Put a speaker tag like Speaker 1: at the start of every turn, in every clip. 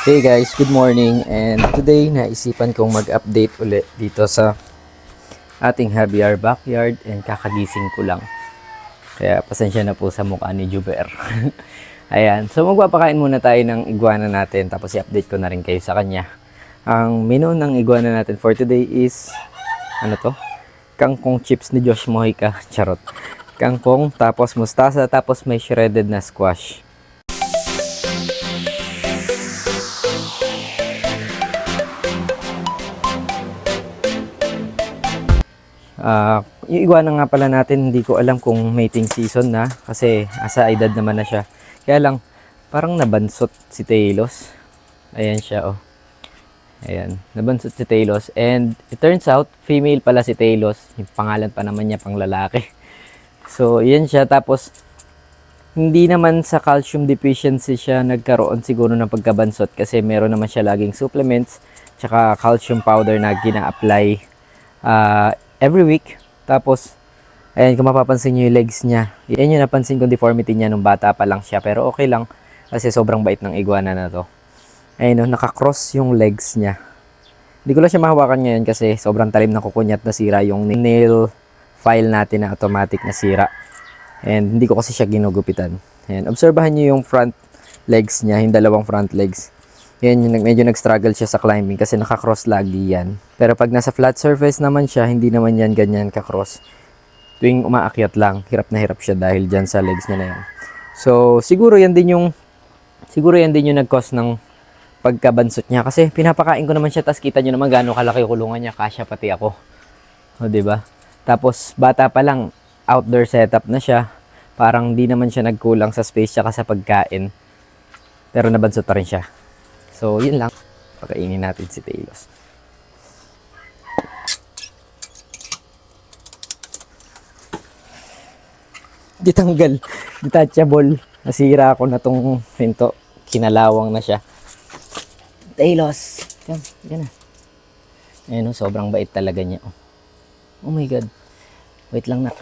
Speaker 1: Hey guys, good morning, and today naisipan kong mag-update ulit dito sa ating Javier backyard, and kakagising ko lang. Kaya pasensya na po sa mukha ni Juber. Ayan, so magpapakain muna tayo ng iguana natin, tapos i-update ko na rin kayo sa kanya. Ang menu ng iguana natin for today is ano to? Kangkong chips ni Josh Mojica. Charot. Kangkong, tapos mustasa, tapos may shredded na squash. Yung iguana nga pala natin, hindi ko alam kung mating season na kasi asa edad naman na siya. Kaya lang, parang nabansot si Talos. Ayan siya, oh. Ayan, nabansot si Talos. And it turns out, female pala si Talos. Yung pangalan pa naman niya pang lalaki. So, yan siya. Tapos, hindi naman sa calcium deficiency siya nagkaroon siguro ng pagkabansot kasi meron naman siya laging supplements tsaka calcium powder na gina-apply every week. Tapos, ayan, kung mapapansin nyo yung legs niya. Yan yung napansin kong deformity niya nung bata pa lang siya. Pero okay lang kasi sobrang bait ng iguana na to. Ayun, nakakross yung legs niya. Hindi ko lang siya mahawakan ngayon kasi sobrang talim ng kuko niya at nasira yung nail file natin na automatic na sira. And hindi ko kasi siya ginugupitan. Ayan, obserbahan nyo yung front legs niya, yung dalawang front legs. Yan, medyo nag-struggle siya sa climbing kasi nakakross lagi yan. Pero pag nasa flat surface naman siya, hindi naman yan ganyan kakross. Tuwing umaakyat lang, hirap na hirap siya dahil dyan sa legs niya na yan. So, siguro yan din yung nag-cause ng pagkabansot niya. Kasi pinapakain ko naman siya, tas kita nyo naman gaano kalaki yung kulungan niya, kasya pati ako. O, diba? Tapos, bata pa lang, outdoor setup na siya. Parang di naman siya nagkulang sa space tsaka sa pagkain. Pero nabansot pa rin siya. So, yun lang. Pakainin natin si Talos. Ditanggal. Detachable. Nasira ako na tong pinto. Kinalawang na siya. Talos. Yan na. Ayun, sobrang bait talaga niya. Oh my God. Wait lang na.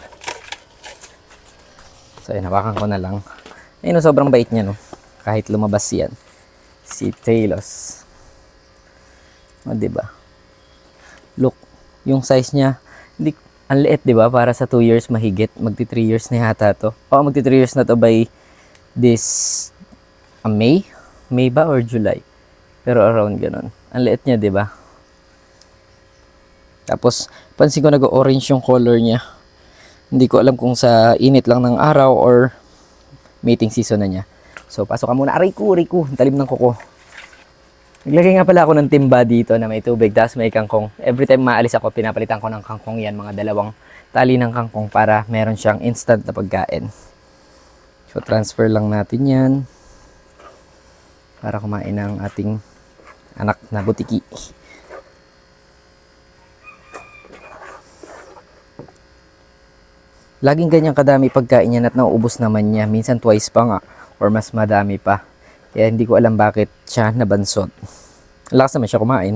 Speaker 1: So, ayun, hawakan ko na lang. Ayun, sobrang bait niya, no? Kahit lumabas yan. Si Talos. O, diba? Look, yung size niya, hindi, ang liit, diba? Para sa 2 years mahigit. Magti 3 years na yata to. O, magti 3 years na to by this May? May ba or July? Pero around ganun. Ang liit niya, diba? Tapos, pansin ko nag-orange yung color niya. Hindi ko alam kung sa init lang ng araw or mating season na niya. So, pasok ka muna. Aray ko. Talim ng kuko. Naglagay nga pala ako ng timba dito na may tubig. Tapos may kangkong. Every time maalis ako, pinapalitan ko ng kangkong yan. Mga dalawang tali ng kangkong para meron siyang instant na pagkain. So, transfer lang natin yan. Para kumain ng ating anak na butiki. Laging ganyan kadami pagkain niya at nauubos naman niya. Minsan twice pa nga. Or mas madami pa. Kaya hindi ko alam bakit siya nabansot. Lakas naman siya kumain.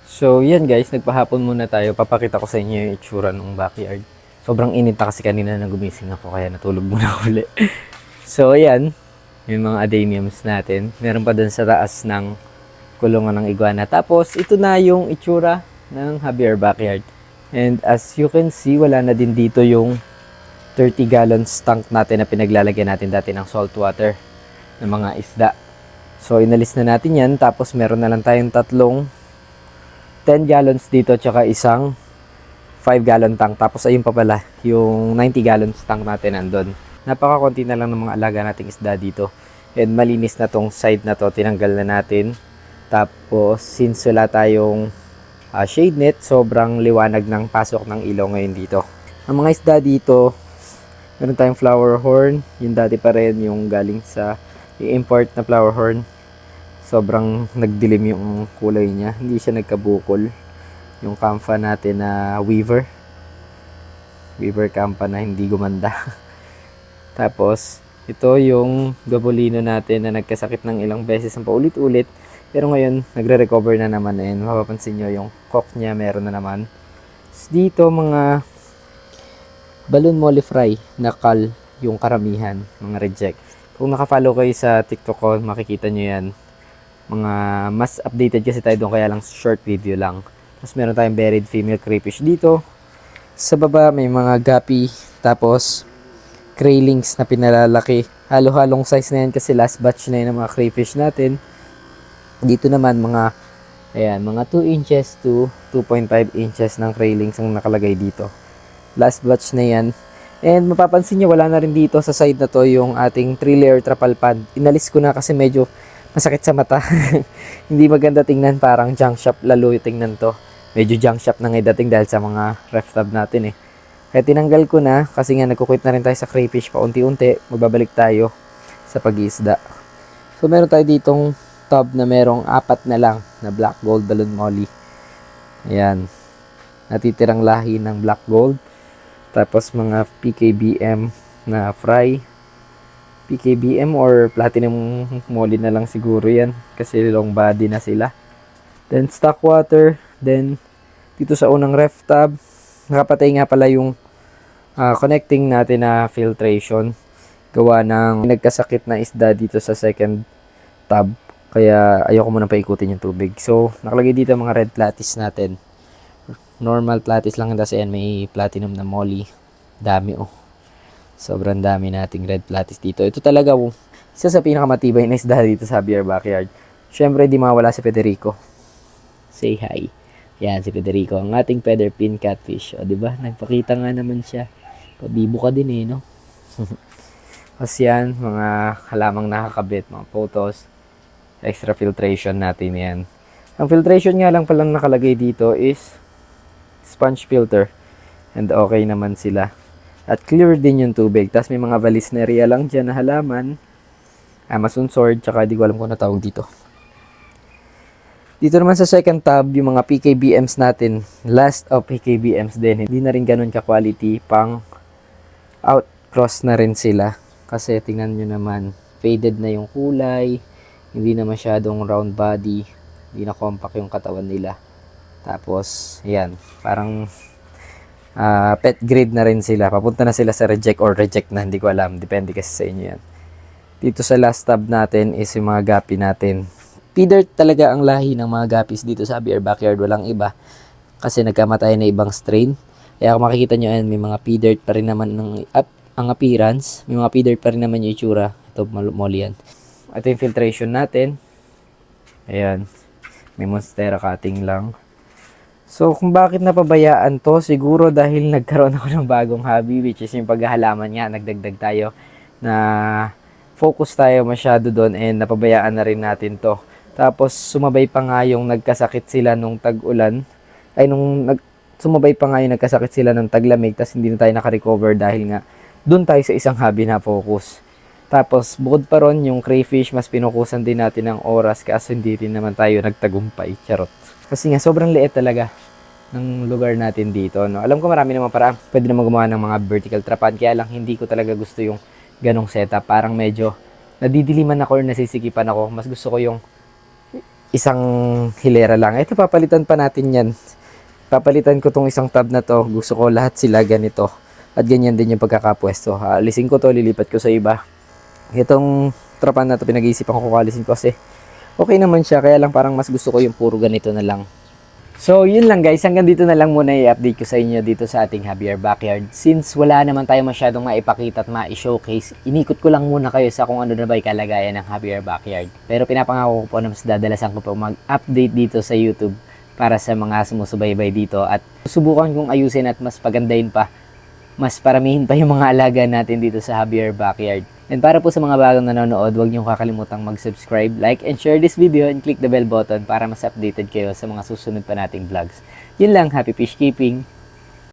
Speaker 1: So yan guys, nagpahapon muna tayo. Papakita ko sa inyo yung itsura ng backyard. Sobrang init na kasi kanina na gumising ako kaya natulog muna uli. So yan, yung mga adeniums natin. Meron pa dun sa taas ng kulungan ng iguana. Tapos ito na yung itsura ng Javier backyard. And as you can see, wala na din dito yung 30 gallons tank natin na pinaglalagyan natin dati ng salt water ng mga isda. So, inalis na natin yan. Tapos, meron na lang tayong tatlong 10 gallons dito tsaka isang 5 gallon tank. Tapos, ayun pa pala, yung 90 gallons tank natin nandun. Napakakunti na lang ng mga alaga nating isda dito. And malinis na tong side na to. Tinanggal na natin. Tapos, since wala tayong shade net, sobrang liwanag ng pasok ng ilaw ngayon dito. Ang mga isda dito, meron tayong flower horn. Yung dati pa rin, yung galing sa import na flower horn. Sobrang nagdilim yung kulay niya. Hindi siya nagkabukol. Yung kampa natin na weaver. Weaver kampa na hindi gumanda. Tapos, ito yung gabolino natin na nagkasakit ng ilang beses ng paulit-ulit. Pero ngayon, nagre-recover na naman. Ayan, mapapansin nyo yung cock niya meron na naman. Dito, mga balloon mollifry na kal yung karamihan, mga reject. Kung naka-follow kayo sa TikTok ko, makikita nyo yan. Mga mas updated kasi tayo doon, kaya lang short video lang. Tapos meron tayong buried female crayfish dito. Sa baba may mga guppy, tapos craylings na pinalalaki. Halo-halong size na yan kasi last batch na yan ng mga crayfish natin. Dito naman mga 2 inches to 2.5 inches ng craylings ang nakalagay dito. Last batch na yan. And mapapansin nyo, wala na rin dito sa side na to yung ating 3-layer trapalpan. Inalis ko na kasi medyo masakit sa mata. Hindi maganda tingnan, parang junk shop lalo yung tingnan to. Medyo junk shop na nga dating dahil sa mga ref tab natin eh. Kaya tinanggal ko na kasi nga nagkukwit na rin tayo sa crayfish pa unti-unti. Magbabalik tayo sa pag-iisda. So meron tayo ditong tub na merong 4 na lang na black gold balloon molly. Ayan. Natitirang lahi ng black gold. Tapos mga PKBM na fry. PKBM or platinum molly na lang siguro yan. Kasi long body na sila. Then stock water. Then dito sa unang ref tab, nakapatay nga pala yung connecting natin na filtration. Gawa ng nagkasakit na isda dito sa second tab. Kaya ayoko muna paikutin yung tubig. So nakalagay dito mga red platis natin. Normal platis lang kasi yan, may platinum na molly. Dami oh. Sobrang dami nating red platis dito. Ito talaga isa sa pinakamatibay na isda dito sa Javier Backyard. Syempre di mawala si Federico. Say hi. Yan si Federico, ang ating feather fin catfish. O di ba? Nagpakita nga naman siya. Pabibo ka din eh, no? Kasi yan, mga halamang nakakabit, mga photos. Extra filtration natin yan. Ang filtration nga lang palang nakalagay dito is sponge filter, and okay naman sila, at clear din yung tubig. Tapos may mga valisneria lang dyan na halaman, Amazon sword, tsaka di ko alam kung ano tawag dito. Dito naman sa second tab, yung mga PKBMs natin, last of PKBMs din, hindi na rin ganun ka-quality, pang out cross na rin sila, kasi tingnan nyo naman, faded na yung kulay, hindi na masyadong round body, hindi na compact yung katawan nila. Tapos, yan, parang pet grade na rin sila. Papunta na sila sa reject or reject na, hindi ko alam. Depende kasi sa inyo yan. Dito sa last tab natin is yung mga guppy natin. P-dirt talaga ang lahi ng mga guppies dito sa Javier Backyard. Walang iba. Kasi nagkamatay na ibang strain. Kaya kung makikita nyo yan, may mga P-dirt pa rin naman ang appearance. May mga P-dirt pa rin naman yung itsura. Ito, molly yan. Ito yung filtration natin. Ayan. May monstera cutting lang. So, kung bakit napabayaan to, siguro dahil nagkaroon ako ng bagong hobby, which is yung paghahalaman nga, nagdagdag tayo na focus tayo masyado doon and napabayaan na rin natin to. Tapos, sumabay pa nga yung nagkasakit sila nung tag-ulan, sumabay pa nga yung nagkasakit sila nung taglamig, tapos hindi na tayo nakarecover dahil nga doon tayo sa isang hobby na focus. Tapos, bukod pa ron, yung crayfish, mas pinukusan din natin ng oras kasi hindi rin naman tayo nagtagumpay. Charot. Kasi nga, sobrang liit talaga ng lugar natin dito. No? Alam ko marami naman parang pwede naman gumawa ng mga vertical trapan. Kaya lang hindi ko talaga gusto yung ganong setup. Parang medyo nadidiliman ako or nasisikipan ako. Mas gusto ko yung isang hilera lang. Ito, papalitan pa natin yan. Papalitan ko tong isang tab na to. Gusto ko lahat sila ganito. At ganyan din yung pagkakapwesto. Alisin ko to, lilipat ko sa iba. Itong trapan na to, pinag-iisipan ko alisin ko kasi okay naman siya, kaya lang parang mas gusto ko yung puro ganito na lang. So, yun lang guys. Hanggang dito na lang muna i-update ko sa inyo dito sa ating Javier Backyard. Since wala naman tayo masyadong maipakita at ma-showcase, inikot ko lang muna kayo sa kung ano na ba yung kalagayan ng Javier Backyard. Pero pinapangako ko po na mas dadalasan ko po mag-update dito sa YouTube para sa mga sumusubaybay dito. At subukan kong ayusin at mas pagandahin pa. Mas paramihin pa yung mga alaga natin dito sa Javier Backyard. And para po sa mga bagong nanonood, huwag niyong kakalimutang mag-subscribe, like, and share this video and click the bell button para mas updated kayo sa mga susunod pa nating vlogs. Yun lang, happy fish keeping!